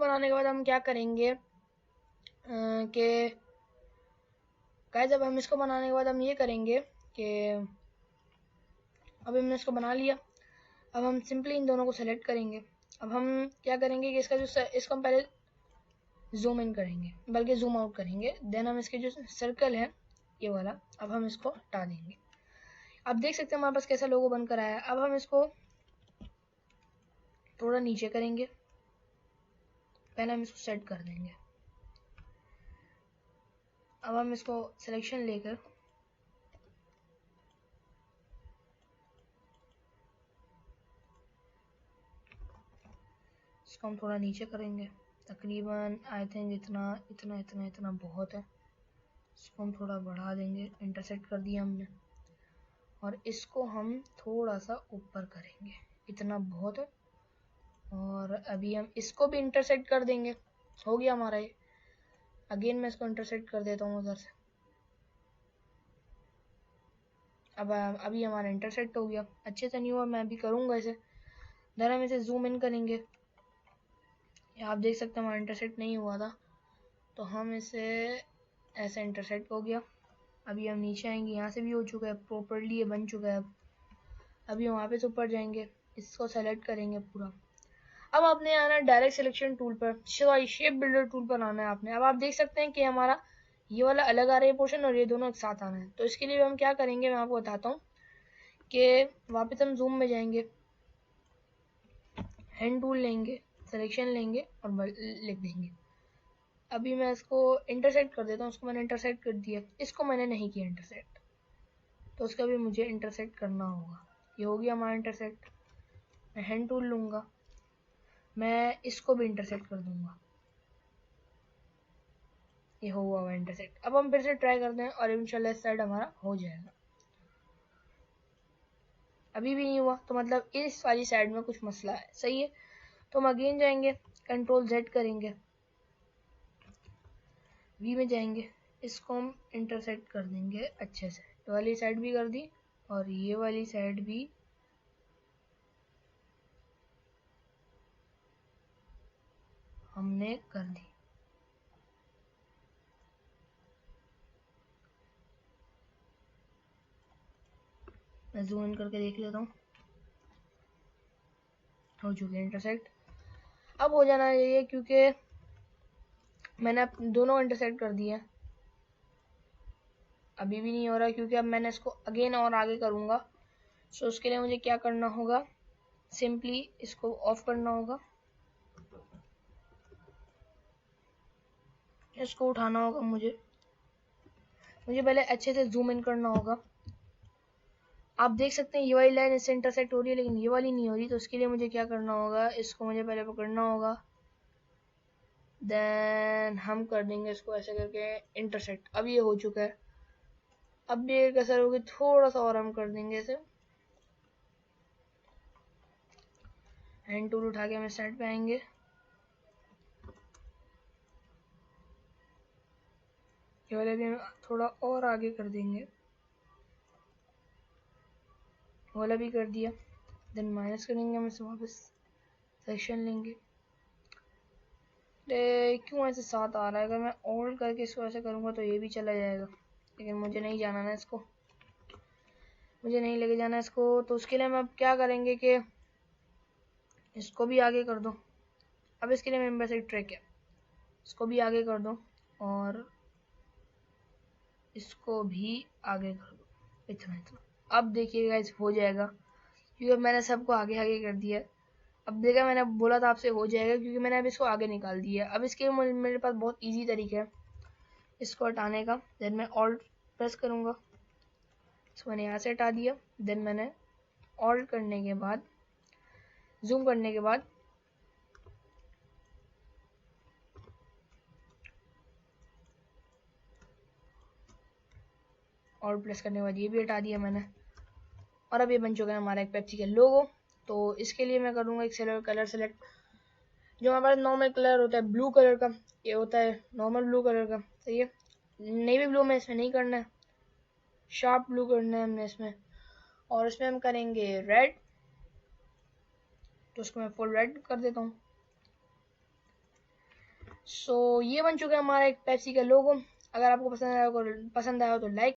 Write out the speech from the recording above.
बनाने के बाद हम क्या करेंगे कि गाइस अब हम इसको बनाने के बाद हम ये करेंगे कि अब हमने इसको बना लिया। अब हम सिंपली इन दोनों को सेलेक्ट करेंगे। अब हम क्या करेंगे कि इसका जो इसको हम पहले जूम इन करेंगे, बल्कि जूम आउट करेंगे। देन हम इसके जो सर्कल है ये वाला, अब हम इसको हटा देंगे। आप देख सकते हैं हमारे पास कैसा लोगो बनकर आया है। अब हम इसको थोड़ा नीचे करेंगे, पहले हम इसको सेट कर देंगे। अब हम इसको सिलेक्शन लेकर इसको हम थोड़ा नीचे करेंगे, तकरीबन आई थिंक इतना इतना इतना इतना बहुत है। इसको हम थोड़ा बढ़ा देंगे, इंटरसेक्ट कर दिया हमने, और इसको हम थोड़ा सा ऊपर करेंगे, इतना बहुत है। और अभी हम इसको भी इंटरसेक्ट कर देंगे, हो गया हमारा ये। अगेन मैं इसको इंटरसेक्ट कर देता हूँ उधर से। अब अभी हमारा इंटरसेक्ट हो गया, अच्छे से नहीं हुआ, मैं अभी करूँगा इसे। देन हम इसे जूम इन करेंगे, आप देख सकते हैं हमारा इंटरसेक्ट नहीं हुआ था, तो हम इसे ऐसे इंटरसेक्ट हो गया। अभी हम नीचे आएंगे, यहाँ से भी हो चुका है प्रॉपर्ली, ये बन चुका है। अभी हम वापस ऊपर जाएंगे, इसको सेलेक्ट करेंगे पूरा। अब आपने आना है डायरेक्ट सिलेक्शन टूल पर, सॉरी शेप बिल्डर टूल पर आना है आपने। अब आप देख सकते हैं कि हमारा ये वाला अलग आ रहा है पोर्शन, और ये दोनों एक साथ आना है। तो इसके लिए हम क्या करेंगे मैं आपको बताता हूँ कि वापस हम जूम में जाएंगे, हैंड टूल लेंगे, सिलेक्शन लेंगे और लिख देंगे। अभी मैं इसको इंटरसेक्ट कर देता हूँ, उसको मैंने इंटरसेक्ट कर दिया, इसको मैंने नहीं किया इंटरसेक्ट, तो उसका भी मुझे इंटरसेक्ट करना होगा। ये हो गया हमारा इंटरसेक्ट। मैं हैंड टूल लूँगा, मैं इसको भी इंटरसेक्ट कर दूंगा, ये हुआ हुआ इंटरसेक्ट। अब हम फिर से ट्राई करते हैं और इंशाल्लाह इस साइड हमारा हो जाएगा। अभी भी नहीं हुआ, तो मतलब इस वाली साइड में कुछ मसला है, सही है। तो हम अगेन जाएंगे, कंट्रोल जेड करेंगे, वी में जाएंगे, इसको हम इंटरसेक्ट कर देंगे अच्छे से। ये वाली साइड भी कर दी और ये वाली साइड भी हमने कर दी। मैं जूम इन करके देख लेता हूँ, हो चुके इंटरसेक्ट। अब हो जाना चाहिए क्योंकि मैंने दोनों इंटरसेक्ट कर दिए। अभी भी नहीं हो रहा क्योंकि अब मैंने इसको अगेन और आगे करूँगा। सो उसके लिए मुझे क्या करना होगा, सिंपली इसको ऑफ करना होगा, इसको उठाना होगा, मुझे पहले अच्छे से जूम इन करना होगा। आप देख सकते हैं ये वाली लाइन इससे इंटरसेक्ट हो रही है, लेकिन ये वाली नहीं हो रही। तो उसके लिए मुझे क्या करना होगा, इसको मुझे पहले पकड़ना होगा, देन हम कर देंगे इसको ऐसे करके इंटरसेक्ट। अब ये हो चुका है, अब भी एक असर होगी, थोड़ा सा और हम कर देंगे इसे। हैंड टूल उठा के हम साइड पे आएंगे, ये वाले भी हम थोड़ा और आगे कर देंगे, वाला भी कर दिया। देन माइनस करेंगे, हम इसे वापस सेक्शन लेंगे। क्यों ऐसे साथ आ रहा है, अगर मैं ऑल्ट करके इसको ऐसे करूँगा तो ये भी चला जाएगा, लेकिन मुझे नहीं जाना ना इसको, मुझे नहीं लेके जाना इसको। तो उसके लिए हम अब क्या करेंगे कि इसको भी आगे कर दो। अब इसके लिए मेरे पास एक ट्रिक है, इसको भी आगे कर दो और इसको भी आगे कर दो, इतना इतना। अब देखिएगा इस हो जाएगा, क्योंकि मैंने सबको आगे आगे कर दिया। अब देखा, मैंने बोला था आपसे हो जाएगा क्योंकि मैंने अब इसको आगे निकाल दिया। अब इसके मेरे पास बहुत इजी तरीका है इसको हटाने का। देन मैं ऑल्ट प्रेस करूँगा, इसको मैंने यहाँ से हटा दिया। देन मैंने ऑल्ट करने के बाद, जूम करने के बाद ऑल्ट प्रेस करने के बाद ये भी हटा दिया मैंने। और अब ये बन चुका है हमारा एक पेप्सी का लोगो। तो इसके लिए मैं करूँगा एक कलर सेलेक्ट, जो हमारे नॉर्मल कलर होता है ब्लू कलर का, ये होता है नॉर्मल ब्लू कलर का, सही है। नेवी ब्लू में इसमें नहीं करना है, शार्प ब्लू करना है हमने इसमें, और इसमें हम करेंगे रेड। तो उसको मैं फुल रेड कर देता हूँ। सो ये बन चुका है हमारा एक पेप्सी का लोगो। अगर आपको पसंद आया हो तो लाइक